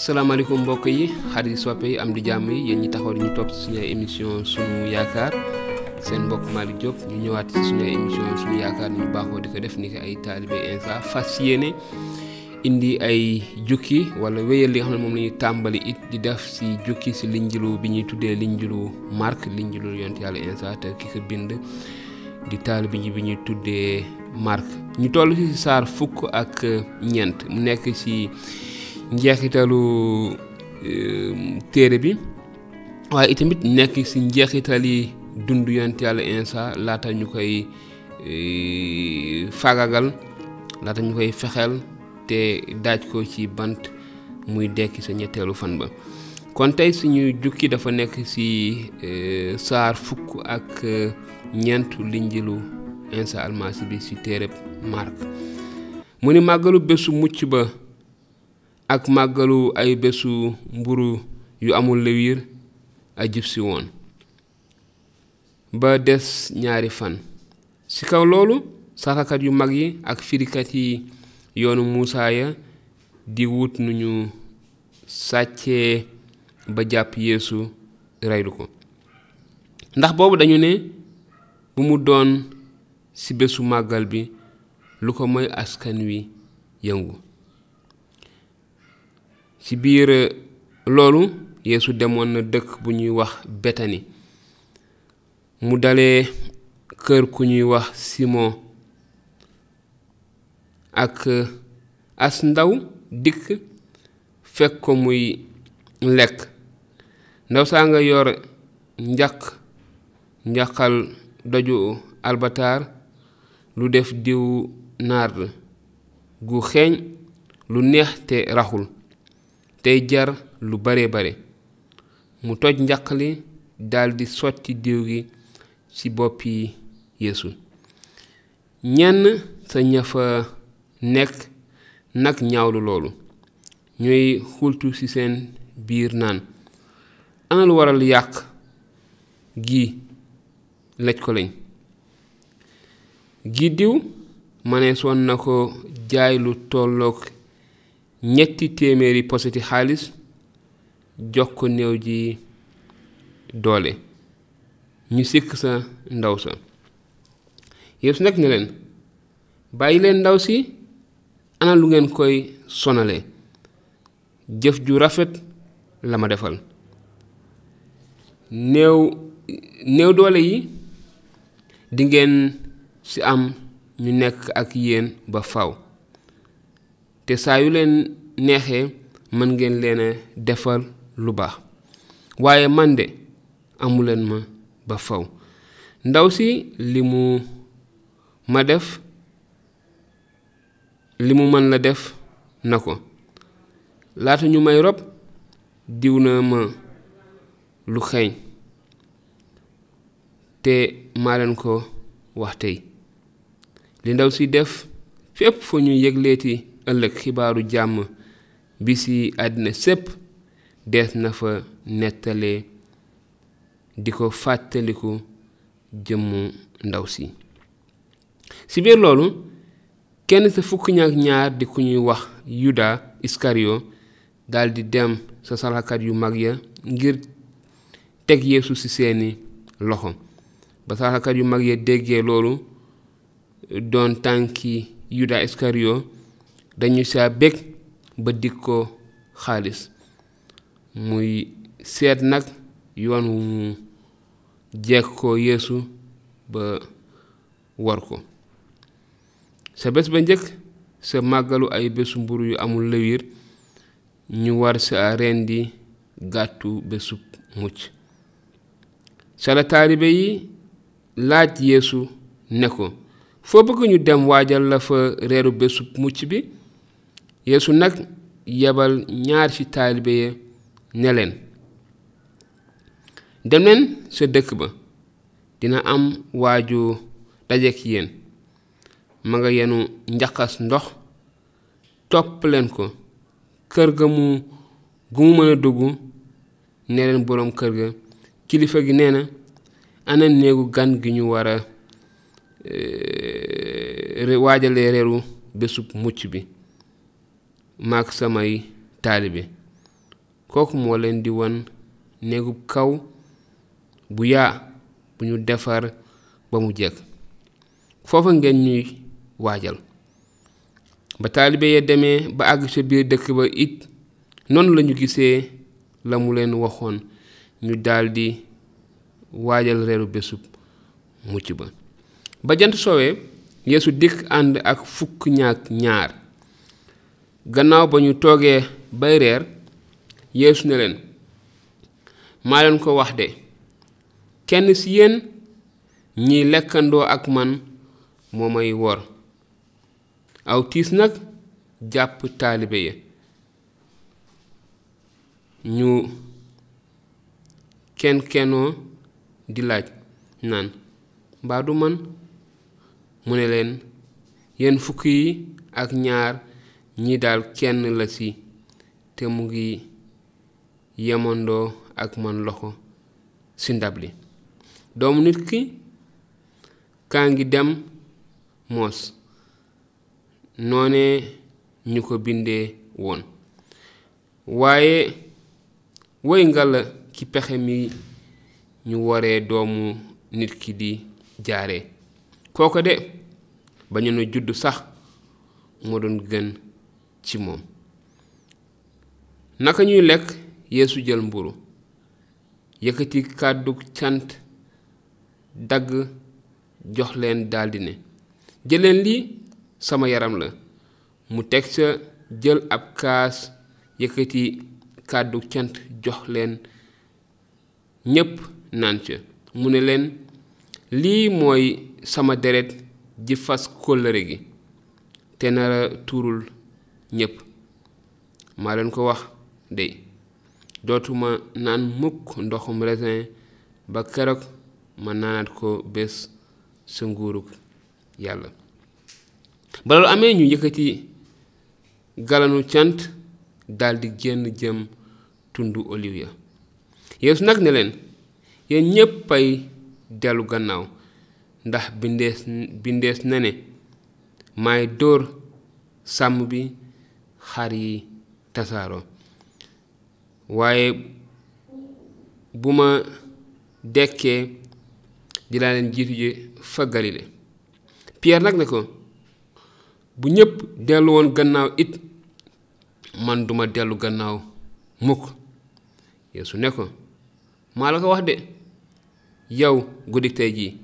salaamaaleykum mbokk yi xarit soppe yi am di jàmm yi yéen ñi taxaw ñu topp ci suñu ay émission sunu yaakaar seen mbokk Malick Diop ñu ñëwaat ci suñu ay émission sunu yaakaar ñu baaxoo di ko def ni ko ay taalibe Insa fas yéene indi ay jukki wala wéyal li nga xam ne moom la ñuy tàmbali it di def si jukki si linjilu bi ñuy tuddee linjilu Marc linjilu yonent yàlla Insa te ki ko bind di taalibe bi ñuy tuddee Marc ñu toll si saar fukk ak ñeent mu nekk si njeexitalu téere bi waaye itamit nekk ci njeexitali dund yonent yàlla Insa laata ñu koy fagagal laata ñu koy fexeel te daaj ko ci bant muy dekki sa ñetteelu fan ba kon tey suñu jukki dafa nekk ci saar fukk ak ñeent linjilu Insa almasi bi ci téere Marc mu ni màggalu bésu mucc ba ak màggalu ay bésu mburu yu amul lewir a jub si woon ba des ñaari fan ci kaw loolu saxakat yu mag yi ak firikat yi yoonu Muusaa ya di wut nu ñu sàccee ba jàpp Yeesu reylu ko ndax boobu dañu ne bu mu doon ci bésu màggal bi lu ko mooy askan wi yëngu ci biir loolu Yeesu demoon na dëkk bu ñuy wax Betani mu dalee kër ku ñuy wax Simon ak as ndaw dikk fekk ko muy lekk ndaw saa nga yor njaqal doju albatar lu def diw nard gu xeeñ lu neex te raxul tey jar lu bare mu toj njaq li daldi sotti diw gi ci boppi Yeesu ñenn sa ña fa nekk nag ñaawlu loolu ñuy xultu ci seen biir naan ana lu waral yàq gi lej ko lañ gi diw maneesoon na ko jaay lu tollook 300 poseti xaalis jox ko néew ji doole ñu sikk sa ndaw sa Yeesu nag ne leen bàyyi leen ndaw si ana lu ngeen koy sonale jëf ju rafet la ma defal néew doole yi di ngeen ci am ñu nekk ak yéen ba faw te saa yu leen neexee mën ngeen leen a defal lu baax waaye man de amuleen ma ba faw ndaw si li mu mën la def na ko laata ñu may rob diw na ma lu xeeñ te maa leen ko wax tey li ndaw si def fépp fu ñu yëgleeti ëllëg xibaaru jàmm bi ci àddina sépp dees na fa nettalee di ko fàttaliku jëmmu ndaw si ci biir loolu kenn sa fukk ñaak ñaar di ku ñuy wax Yuda Iskariyo daldi dem sa saraxkat yu mag ya ngir teg Yeesu ci seeni loxo ba saraxkat yu mag ya déggee loolu doon tànki Yuda Iskariyo dañu saa bég ba dik ko xaalis muy seet nag yoon wu mu jekk ko Yeesu ba war ko sa bés ba njëkk sa màggalu ay bésu mburu yu amul lewir ñu war sa rendi gàttu bésub mucc sa la taalibe yi laaj Yeesu ne ko foo bëgg ñu dem waajal la fa reeru bésub mucc bi Yeesu nag yebal ñaar ci taalibe ya ne leen dem leen sa dëkk ba dina am waaju dajeek yéen ma nga yenu njaqas ndox topp leen ko kër ga gu mu mën a dugg ne leen boroom kër ga kilifa gi nee na ana néegu gan gi ñu war a waajalee reeru bésub mucc bi maak samay taalibe kooku moo leen di wan néegub kaw bu yaa bu ñu defar ba mu jekk. foofa ngeen ñuy waajal. ba taalibe ya demee ba àgg ca biir dëkk ba it noonu lañu gisee la mu leen waxoon, ñu daldi waajal reeru bésub mucc ba. ba jant soowee Yeesu dikk ànd ak fukk ñaak ñaar. gannaaw ba ñu toogee bay reer, Yeesu ne leen, maa leen ko wax de, kenn ci yéen ñiy lekkandoo ak man moo may wor. aw tiis nag jàpp taalibe ya, ñu kennoo di laaj naan, mbaa du man? mu ne leen, yéen fukk yi ak ñaar ñi daal kenn la ci, te mu ngi yemandoo ak man loxo ci ndab li. doomu nit ki kaa ngi dem moos noone ñu ko bindee woon, waaye woy ngala ci pexe mi ñu waree doomu nit ki di jaare. kooko de ba ñu ne judd sax moo doon gën ci moom. naka ñuy lekk, Yeesu jël mburu, yëkkati kàddu cant, dagg jox leen daldi ne, jëleen lii sama yaram la. mu teg ca jël ab kaas, yëkkati kàddu cant jox leen, ñépp naan ca. mu ne leen, lii mooy sama deret ji fas kóllëre gi, te nara tuurul ñépp. maa leen ko wax de, dootuma naan mukk ndoxum raisin ba keroog ma naanaat ko bés sa nguurug yàlla. ba loolu amee, ñu yëkkati galanu cant daldi génn jëm tundu oliw ya. Yeesu nag ne leen, yéen ñépp ay dellu gannaaw, ndax bindees na ne, maay dóor sàmm bi, xar yi tasaaroo. waaye bu ma dekkee dinaa leen jiitu ji fa Galile. Pierre nag ne ko, bu ñépp dellu woon gannaaw it, man duma dellu gannaaw mukk. Yeesu ne ko, maa la ko wax de, yow guddik tey jii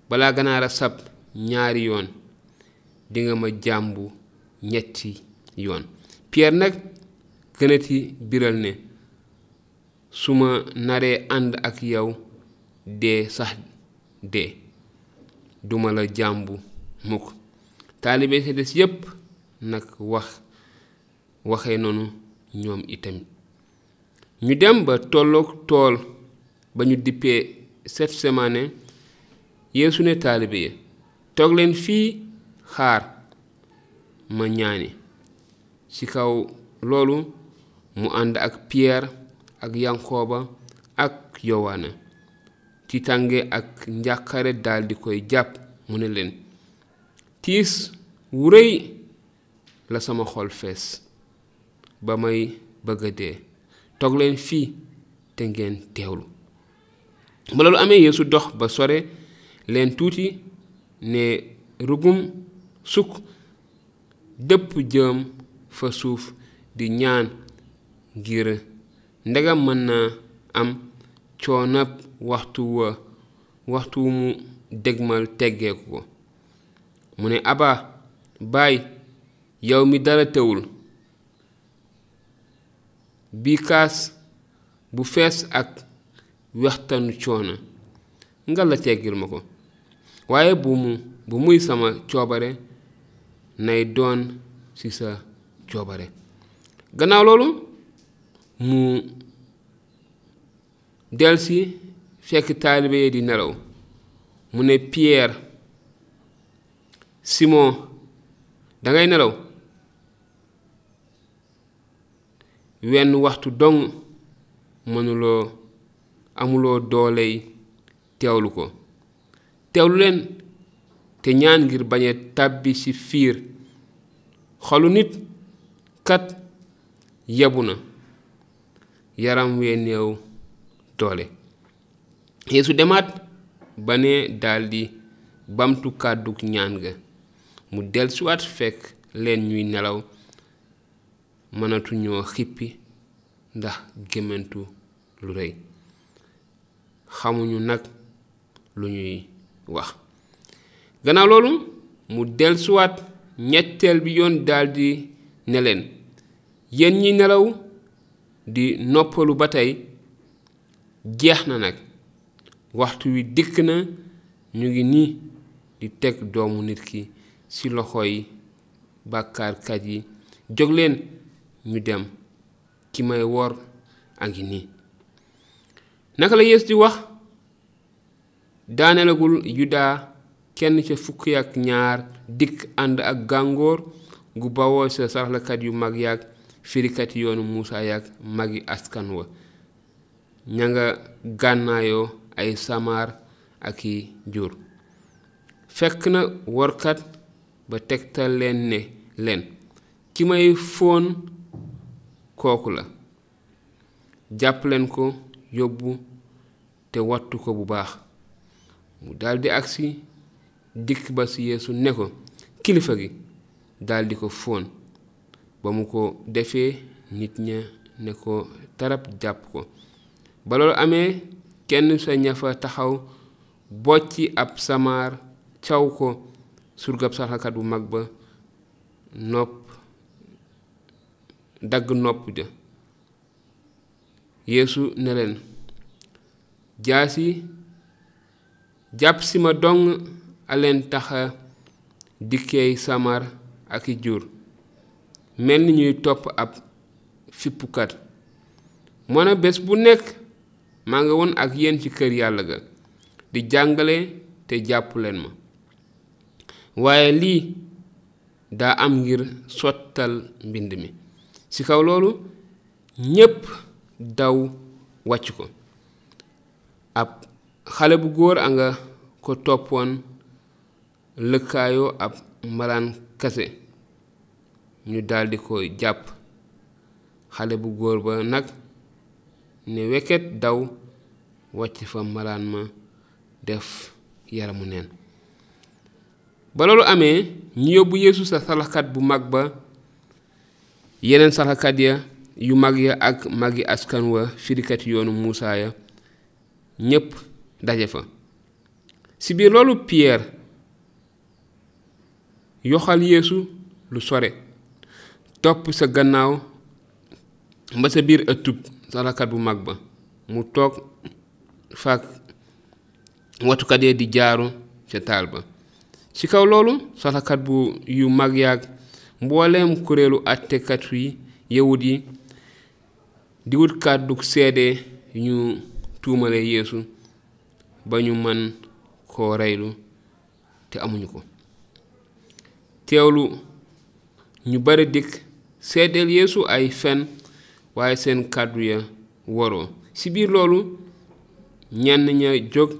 balaa ganaar a sab ñaari yoon dinga ma jàmbu ñetti yoon. Pierre nag gënati biral ne, su ma naree ànd ak yow dee sax dee duma la jàmbu mukk. taalibe si des yépp nag waxee noonu ñoom itam. ñu dem ba tolloog tool ba ñu dippee Setsemane. Yeesu ne taalibe ya, toog leen fii xaar ma ñaani. ci kaw loolu mu ànd ak Pierre ak Yankooba ak Yowaana. ci tànge ak njàqare daldi koy jàpp, mu ne leen, tiis wu rëy la sama xol fees ba may bëgg a dee. toog leen fii te ngeen teewlu. ba loolu amee, Yeesu dox ba sore leen tuuti, ne rugum sukk, dëpp jëm fa suuf di ñaan ngir ndegam mën na am coonab waxtu wu mu dégmal teggeeku ko. mu ne, Aba, Baay, yow mi dara teewul, bi kaas bu fees ak wextanu coono nga la teggil ma ko, waaye bu muy sama coobare nay doon ci sa coobare. gannaaw loolu mu delsi fekk taalibe yi di nelaw. mu ne Pierre, Simon, dangay nelaw? wenn waxtu dong amuloo dooley teewlu ko. teewlu leen te ñaan ngir bañ a tàbbi ci fiir. xolu nit kat yebu na yaram wee néew doole. Yeesu demaat ba ne daldi bamtu kàddug ñaan ga. mu dellusiwaat fekk leen ñuy nelaw, mënatuñoo xippi ndax gémmantu lu rëy. xamuñu nag lu ñuy wax. gannaaw loolu mu dellusiwaat ñetteel bi yoon daldi ne leen, yéen ñi nelaw di noppalu ba tey, jeex na nag, waxtu wi dikk na, ñu ngi nii di teg doomu nit ki ci loxoy bàkkaarkat yi. jóg leen ñu dem, ki may wor a ngi nii. naka la Yeesu di wax, daanelagul Yuda, kenn ca fukki ak ñaar dikk ànd ak gàngoor gu bawoo sa saraxlakat yu mag yaag firikat yoonu Muusa yaag magi askan wa. ña nga gànnaayoo ay samaar ak i jur. fekk na workat ba tegtal leen ne leen, ki may fóon kooku la. jàpp leen ko yóbbu te wattu ko bu baax. mu daldi agsi dikk ba ci Yeesu ne ko, kilifa gi, daldi ko fóon. ba mu ko defee, nit ña ne ko tarab jàpp ko. ba loolu amee, kenn sa ña fa taxaw bocci ab samaar caw ko surgab saraxkat bu mag ba, dagg nopp ja. Yeesu ne leen, jaasi jàpp si ma dong aleen taxa dikkeey samar ak i jur, mel ni ñuy topp ab fippukat. moo na bés bu nekk maa nga woon ak yéen ci kër yàlla ga di jàngale te jàpp leen ma. waaye lii daa am ngir sottal mbind mi. ci kaw loolu ñépp daw wàcc ko. ab xale bu góor a nga ko toppoon, lëkkaayoo ab mbalaan kase. ñu daldi ko jàpp. xale bu góor ba nag ne weket daw wàcc fa mbalaan ma, def yaramu neen. ba loolu amee, ñu yóbbu Yeesu sa saraxkat bu mag ba, yeneen saraxkat ya yu mag ya ak magi askan wa firikat yoonu Muusa ya ñépp daje fa. ci biir loolu Pierre yoxal Yeesu lu sore, topp sa gannaaw ba sa biir ëttub saraxkat bu mag ba. mu toog faak watukat ya di jaaru ca taal ba. ci kaw loolu saraxkat bu yu mag yaag mbooleem kuréelu àttekat yi yawut yi di wut kàddug seede ñu tuumale Yeesu ba ñu mën koo reylu te amuñu ko. teewlu ñu bare dikk seedeel Yeesu ay fen, waaye seen kàddu ya waroo. ci biir loolu ñenn ña jóg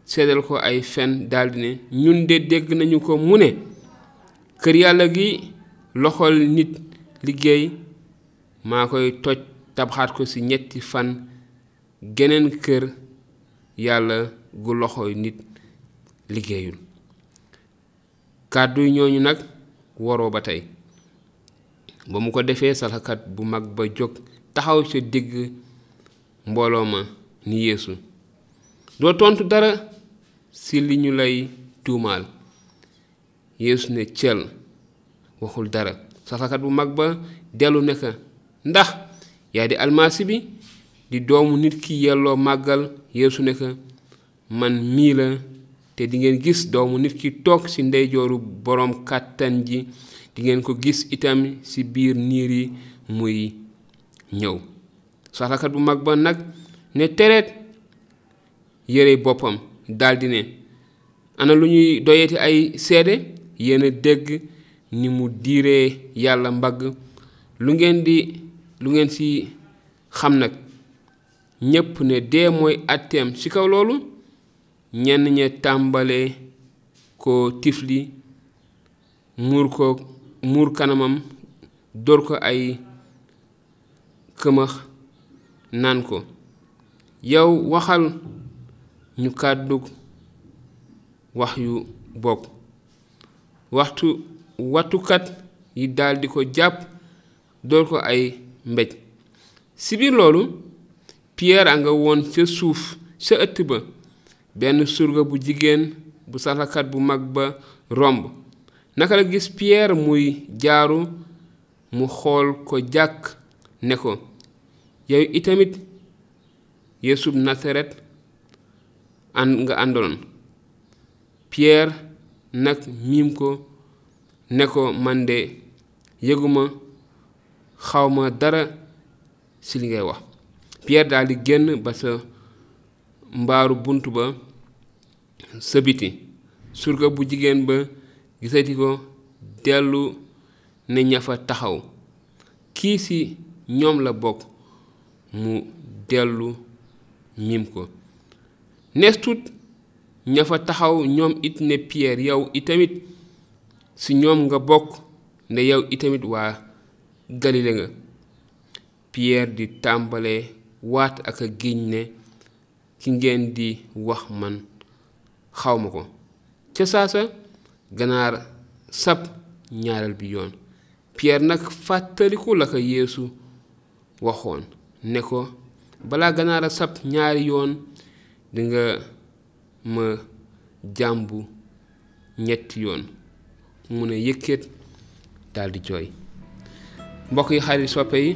seedeel ko ay fen, daldi ne, ñun de dégg nañu ko mu ne, kër yàlla gi loxol nit liggéey maa koy toj tabaxaat ko ci 3 fan. geneen kër yàlla gu loxoy nit liggéeyul. kàddu ñooñu nag waroo ba tey. ba mu ko defee, saraxkat bu mag ba jóg taxaw ca digg mbooloo ma ni Yeesu, doo tontu dara ci li ñu lay tuumaal. Yeesu ne cel, waxul dara. saraxkat bu mag ba dellu ne ko, ndax yaa di almasi bi, di doomu nit ki yelloo màggal? Yeesu ne ko, man mii la, te di ngeen gis doomu nit ki toog ci ndeyjooru boroom kàttan ji, di ngeen ko gis itam ci biir niir yi muy ñëw. saraxkat bu mag ba nag ne tereet yére boppam, daldi ne, ana lu ñuy doyeti ay seede? yéen a dégg ni mu diiree yàlla mbagg. lu ngeen ci xam nag? ñépp ne dee mooy àtteem. ci kaw loolu ñenn ña tàmbalee ko tifli, muur kanamam, dóor ko ay këmax, naan ko yow waxal ñu kàddu wax yu bokk wattukat yi daldi ko jàpp door ko ay mbéj si biir loolu Pierre a nga woon ca suuf sa ëtt ba benn surga bu jigéen bu sarakat bu mag ba romb naka la gis Pierre muy jaaru mu xool ko jàkk ne ko yow itamit Yeesub Nasaret nga àndaloon Pierre nag miim ko ne ko man de yëguma xawma dara ci li ngay wax Pierre daldi génn ba sa mbaaru bunt ba sa biti surga bu jigéen ba gisati ko dellu ne ña fa taxaw kii ci ñoom la bokk mu dellu miim ko nees tut ña fa taxaw ñoom it ne Pierre yow itamit ci ñoom nga bokk ne yow itamit waa Galile nga Pierre di tàmbalee waat ak a giñ ne ki ngeen di wax man xawma ko ca saasa ganaar sab ñaareel bi yoon Pierre nag fàttaliku la ko Yeesu waxoon ne ko balaa ganaar a sab ñaari yoon dinga ma jàmbu ñetti yoon mu ne yëkkat daldi jooy mbokk yi xarit soppe yi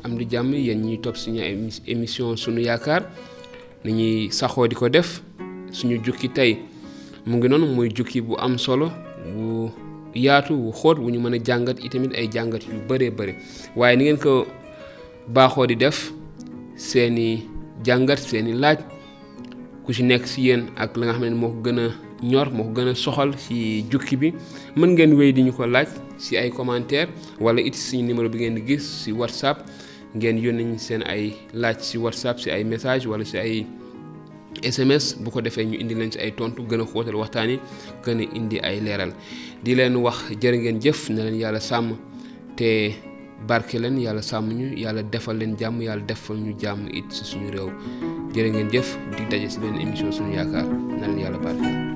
am di jàmm yéen ñuy topp suñu émission sunu yaakaar nañuy saxoo di ko def suñu jukki tey mu ngi noonu muy jukki bu am solo bu yaatu bu xóot bu ñu mën a jàngat itamit ay jàngat yu bëree bëri waaye ni ngeen ko baaxoo di def seeni jàngat seeni laaj ku ci nekk ci yéen ak la nga xam ne moo ko gën a ñor moo ko gën a soxal ci jukki bi mën ngeen wéy di ñu ko laaj ci ay commentaire wala it suñu numéro bi ngeen di gis ci WhatsApp ngeen yónnee ñu seen ay laaj ci WhatsApp ci ay message wala ci ay SMS bu ko defee ñu indi leen ci ay tontu gën a xóotal waxtaan yi gën a indi ay leeral di leen wax jërë ngeen jëf na leen yàlla sàmm te barke leen yàlla sàmm ñu yàlla defal leen jàmm yàlla defal ñu jàmm it ci suñu réew jërë ngeen jëf di daje ci benn émission suñu yaakaar na leen yàlla barke